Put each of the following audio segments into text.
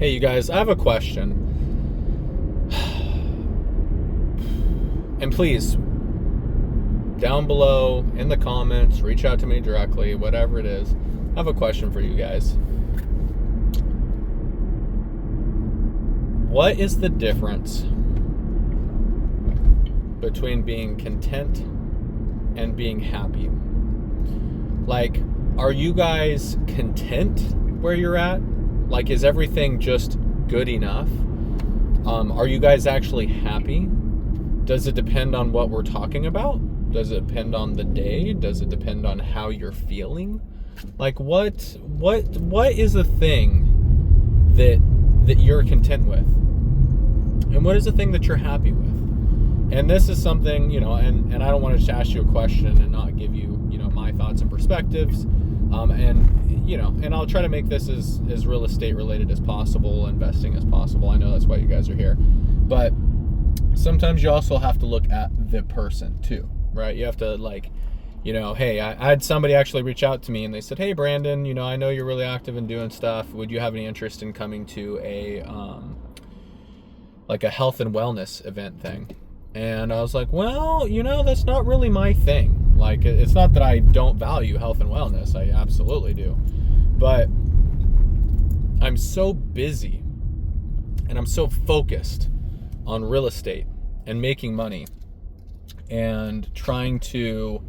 Hey, you guys, I have a question. And please, down below in the comments, reach out to me directly, whatever it is. I have a question for you guys. What is the difference between being content and being happy? Like, are you guys content where you're at? Like, is everything just good enough? Are you guys actually happy? Does it depend on what we're talking about? Does it depend on the day? Does it depend on how you're feeling? Like, what is the thing that you're content with? And what is the thing that you're happy with? And this is something, and I don't want to just ask you a question and not give you, my thoughts and perspectives. And I'll try to make this as real estate related as possible, investing as possible. I know that's why you guys are here. But sometimes you also have to look at the person too, right? You have to hey, I had somebody actually reach out to me and they said, hey, Brandon, I know you're really active in doing stuff. Would you have any interest in coming to a health and wellness event thing? And I was like, well, that's not really my thing. Like, it's not that I don't value health and wellness. I absolutely do. But I'm so busy and I'm so focused on real estate and making money and trying to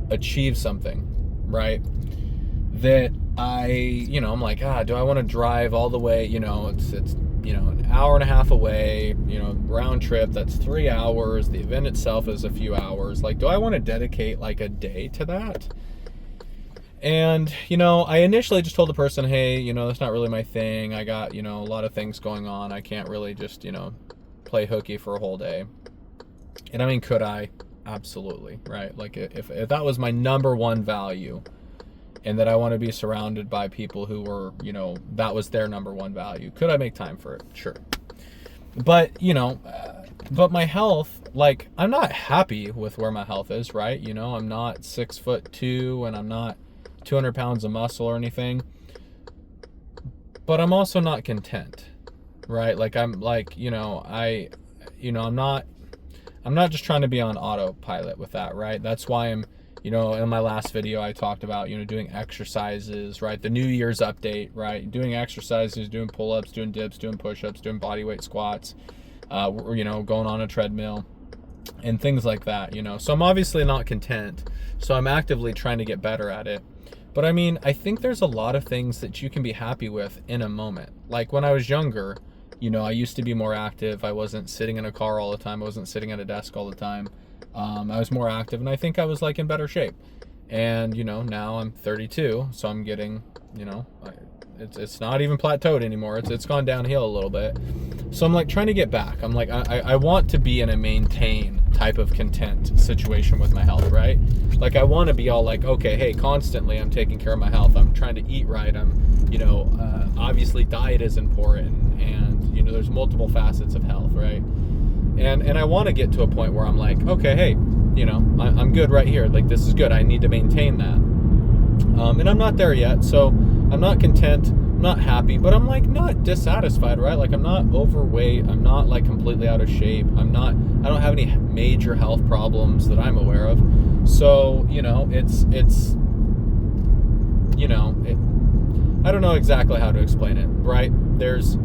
achieve something, right? That I'm like, do I want to drive all the way? It's an hour and a half away, round trip, that's 3 hours. The event itself is a few hours. Like, do I want to dedicate like a day to that? And, I initially just told the person, hey, that's not really my thing. I got, a lot of things going on. I can't really just, play hooky for a whole day. And I mean, could I? Absolutely, right? Like, if that was my number one value, and that I want to be surrounded by people who were, that was their number one value. Could I make time for it? Sure. But, but my health, like, I'm not happy with where my health is, right? I'm not 6'2" and I'm not 200 pounds of muscle or anything. But I'm also not content, right? Like, I'm like, I'm not just trying to be on autopilot with that, right? That's why I'm, in my last video, I talked about, doing exercises, right? The New Year's update, right? Doing exercises, doing pull-ups, doing dips, doing push-ups, doing bodyweight squats, going on a treadmill and things like that, So I'm obviously not content. So I'm actively trying to get better at it. But I mean, I think there's a lot of things that you can be happy with in a moment. Like when I was younger, I used to be more active. I wasn't sitting in a car all the time. I wasn't sitting at a desk all the time. I was more active and I think I was like in better shape. And, now I'm 32, so I'm getting, it's not even plateaued anymore. It's gone downhill a little bit. So I'm like trying to get back. I'm like, I want to be in a maintain type of content situation with my health, right? Like I want to be all like, okay, hey, constantly I'm taking care of my health. I'm trying to eat right. I'm, obviously diet is important and, there's multiple facets of health, right? And I want to get to a point where I'm like, okay, hey, I'm good right here. Like, this is good. I need to maintain that. And I'm not there yet. So I'm not content. I'm not happy, but I'm like not dissatisfied, right? Like I'm not overweight. I'm not like completely out of shape. I don't have any major health problems that I'm aware of. So, I don't know exactly how to explain it, right? There's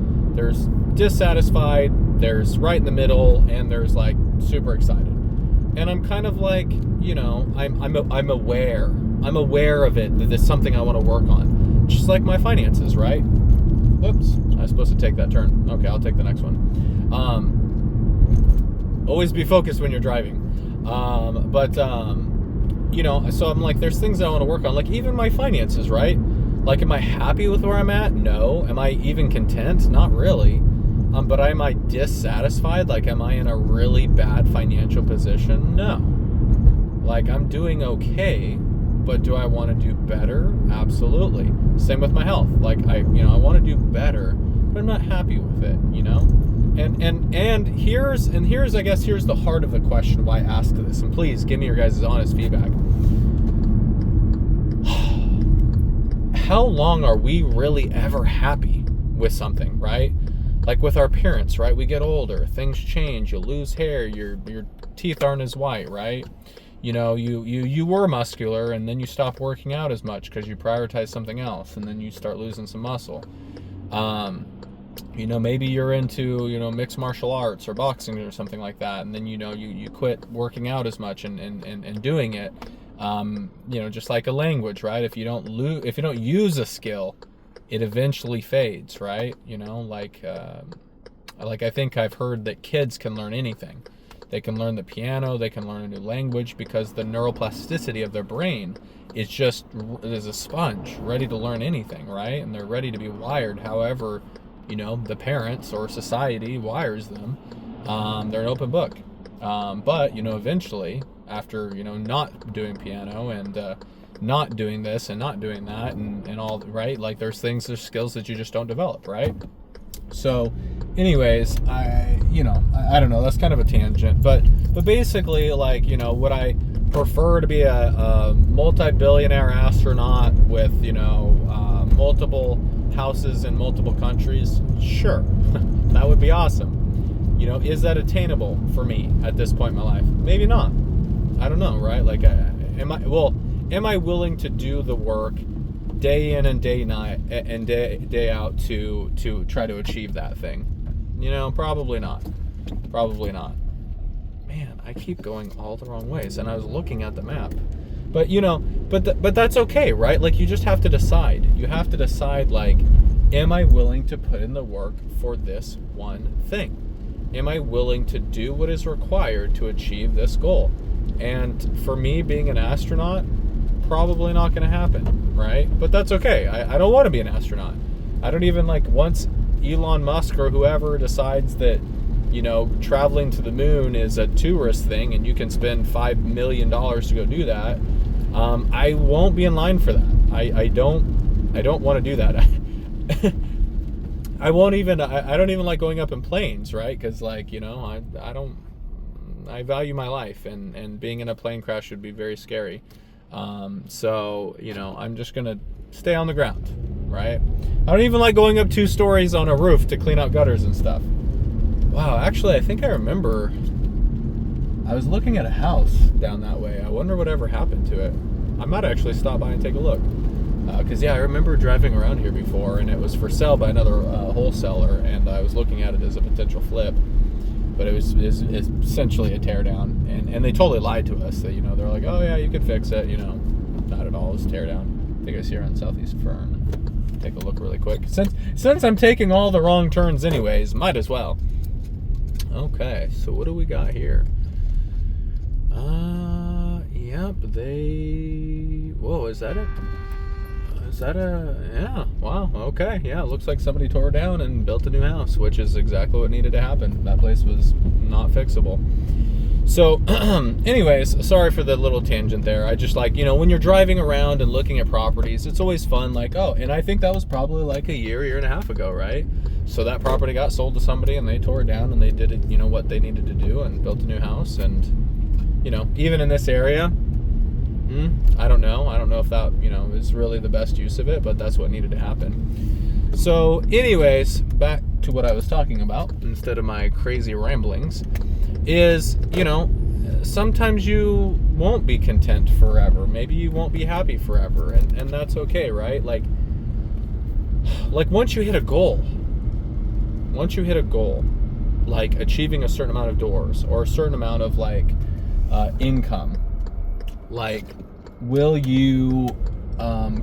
dissatisfied, there's right in the middle, and there's like super excited. And I'm kind of like, I'm aware of it, that it's something I want to work on. Just like my finances, right? Whoops, I was supposed to take that turn. Okay, I'll take the next one. Always be focused when you're driving. So I'm like, there's things I want to work on, like even my finances, right? Like, am I happy with where I'm at? No. Am I even content? Not really. But am I dissatisfied? Like, am I in a really bad financial position? No. Like, I'm doing okay, but do I want to do better? Absolutely. Same with my health. Like, I want to do better, but I'm not happy with it, And here's the heart of the question why I ask this. And please give me your guys' honest feedback. how long are we really ever happy with something, right? Like with our appearance, right? We get older, things change, you lose hair, your teeth aren't as white, right? You know, you were muscular, and then you stop working out as much because you prioritize something else, and then you start losing some muscle. You know, maybe you're into, you know, mixed martial arts or boxing or something like that, and then, you know, you quit working out as much and doing it. You know, just like a language, right? If you don't use a skill, it eventually fades, right? You know, like I think I've heard that kids can learn anything. They can learn the piano, they can learn a new language, because the neuroplasticity of their brain is a sponge, ready to learn anything, right? And they're ready to be wired however, you know, the parents or society wires them. They're an open book. But, you know, eventually, after, you know, not doing piano and not doing this and not doing that and all, right? Like there's skills that you just don't develop, right? So anyways, I don't know, that's kind of a tangent, but basically, like, you know, would I prefer to be a multi-billionaire astronaut with, you know, multiple houses in multiple countries? Sure. That would be awesome. You know, is that attainable for me at this point in my life? Maybe not. I don't know, right? Like, am I willing to do the work day in and day out to try to achieve that thing? You know, probably not. Man, I keep going all the wrong ways, and I was looking at the map. But, you know, but that's okay, right? Like, you just have to decide. You have to decide, like, am I willing to put in the work for this one thing? Am I willing to do what is required to achieve this goal? And for me, being an astronaut, probably not going to happen, right? But that's okay. I don't want to be an astronaut. I don't even, like, once Elon Musk or whoever decides that, you know, traveling to the moon is a tourist thing and you can spend $5 million to go do that, I won't be in line for that. I don't want to do that. I don't even like going up in planes, right? Because, like, you know, I value my life, and being in a plane crash would be very scary. So, you know, I'm just going to stay on the ground, right? I don't even like going up 2 stories on a roof to clean out gutters and stuff. Wow, actually, I think I remember I was looking at a house down that way. I wonder whatever happened to it. I might actually stop by and take a look. Because, yeah, I remember driving around here before, and it was for sale by another wholesaler, and I was looking at it as a potential flip. But it was essentially a teardown, and they totally lied to us. That, you know, they're like, oh yeah, you could fix it. You know, not at all. It was a teardown. I think I was here on Southeast Fern. Take a look really quick. Since I'm taking all the wrong turns anyways, might as well. Okay, so what do we got here? Yep, whoa, is that it? Yeah, wow, okay, yeah, it looks like somebody tore down and built a new house, which is exactly what needed to happen. That place was not fixable. So, anyways, sorry for the little tangent there. I just, like, you know, when you're driving around and looking at properties, it's always fun, like, oh, and I think that was probably like a year and a half ago, right? So that property got sold to somebody, and they tore it down, and they did it, you know, what they needed to do, and built a new house. And, you know, even in this area, I don't know if that, you know, is really the best use of it, but that's what needed to happen. So anyways, back to what I was talking about, instead of my crazy ramblings, is, you know, sometimes you won't be content forever. Maybe you won't be happy forever, and that's okay, right? Like once you hit a goal, like achieving a certain amount of doors or a certain amount of, like, income, like, will you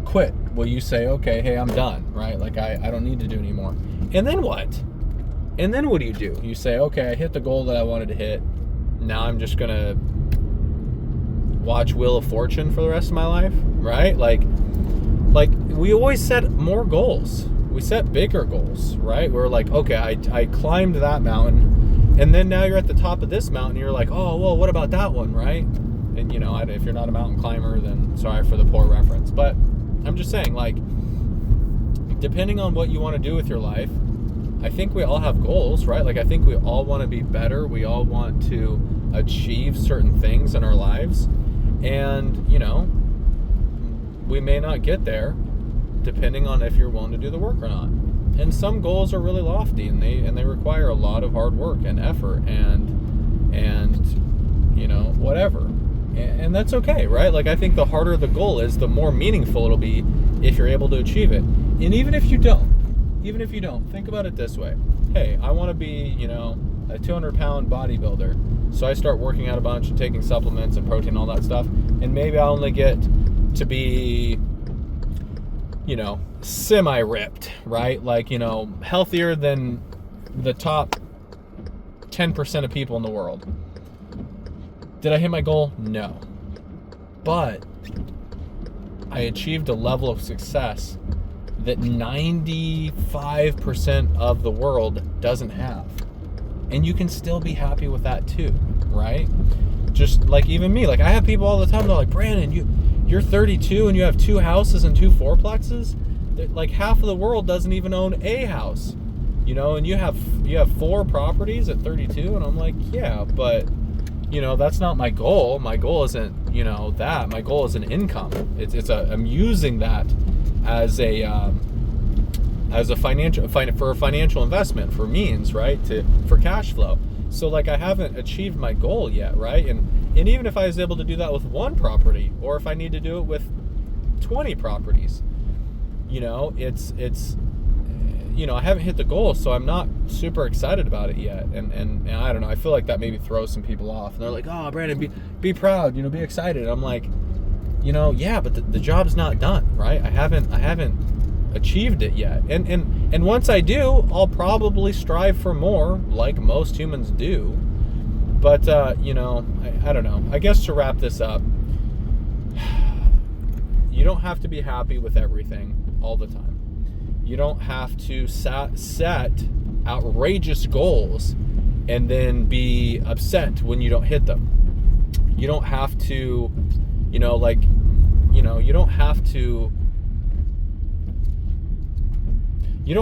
quit? Will you say, okay, hey, I'm done, right? Like, I don't need to do anymore. And then what? And then what do? You say, okay, I hit the goal that I wanted to hit. Now I'm just going to watch Wheel of Fortune for the rest of my life, right? Like we always set more goals. We set bigger goals, right? We're like, okay, I climbed that mountain, and then now you're at the top of this mountain, and you're like, oh, well, what about that one, right? And, you know, if you're not a mountain climber, then sorry for the poor reference. But I'm just saying, like, depending on what you want to do with your life, I think we all have goals, right? Like, I think we all want to be better. We all want to achieve certain things in our lives. And, you know, we may not get there depending on if you're willing to do the work or not. And some goals are really lofty, and they require a lot of hard work and effort and whatever. And that's okay, right? Like, I think the harder the goal is, the more meaningful it'll be if you're able to achieve it. And even if you don't, think about it this way. Hey, I want to be, a 200-pound bodybuilder. So I start working out a bunch and taking supplements and protein and all that stuff. And maybe I only get to be, semi-ripped, right? Like, healthier than the top 10% of people in the world. Did I hit my goal? No. But I achieved a level of success that 95% of the world doesn't have. And you can still be happy with that too, right? Just like even me, like I have people all the time, they're like, Brandon, you're 32 and you have 2 houses and 2 fourplexes? Like half of the world doesn't even own a house, and you have 4 properties at 32, and I'm like, yeah, but that's not my goal. My goal isn't, that. My goal is an income. I'm using that as a financial investment, for means, right? For cash flow. So like I haven't achieved my goal yet, right? And even if I was able to do that with 1 property, or if I need to do it with 20 properties, it's I haven't hit the goal, so I'm not super excited about it yet. And I don't know, I feel like that maybe throws some people off. And they're like, oh, Brandon, be proud, be excited. I'm like, yeah, but the job's not done, right? I haven't achieved it yet. And once I do, I'll probably strive for more, like most humans do. But, I don't know. I guess to wrap this up, you don't have to be happy with everything all the time. You don't have to set outrageous goals and then be upset when you don't hit them. You don't have to, you don't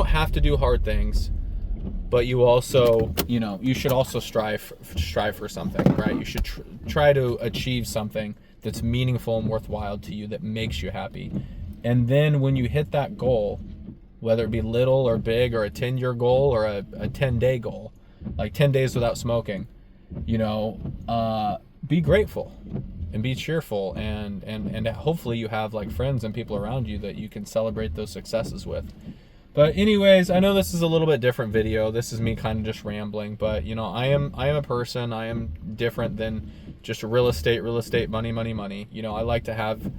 have to do hard things, but you also, you should also strive for something, right? You should try to achieve something that's meaningful and worthwhile to you, that makes you happy. And then when you hit that goal, whether it be little or big, or a 10-year goal or a 10-day goal, like 10 days without smoking, be grateful and be cheerful, and hopefully you have like friends and people around you that you can celebrate those successes with. But anyways, I know this is a little bit different video. This is me kind of just rambling, but I am a person. I am different than just real estate, money. I like to have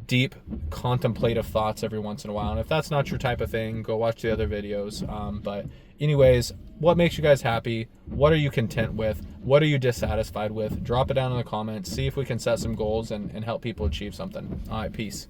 deep contemplative thoughts every once in a while, and if that's not your type of thing, go watch the other videos. But anyways, what makes you guys happy? What are you content with? What are you dissatisfied with? Drop it down in the comments. See if we can set some goals and help people achieve something. All right, peace.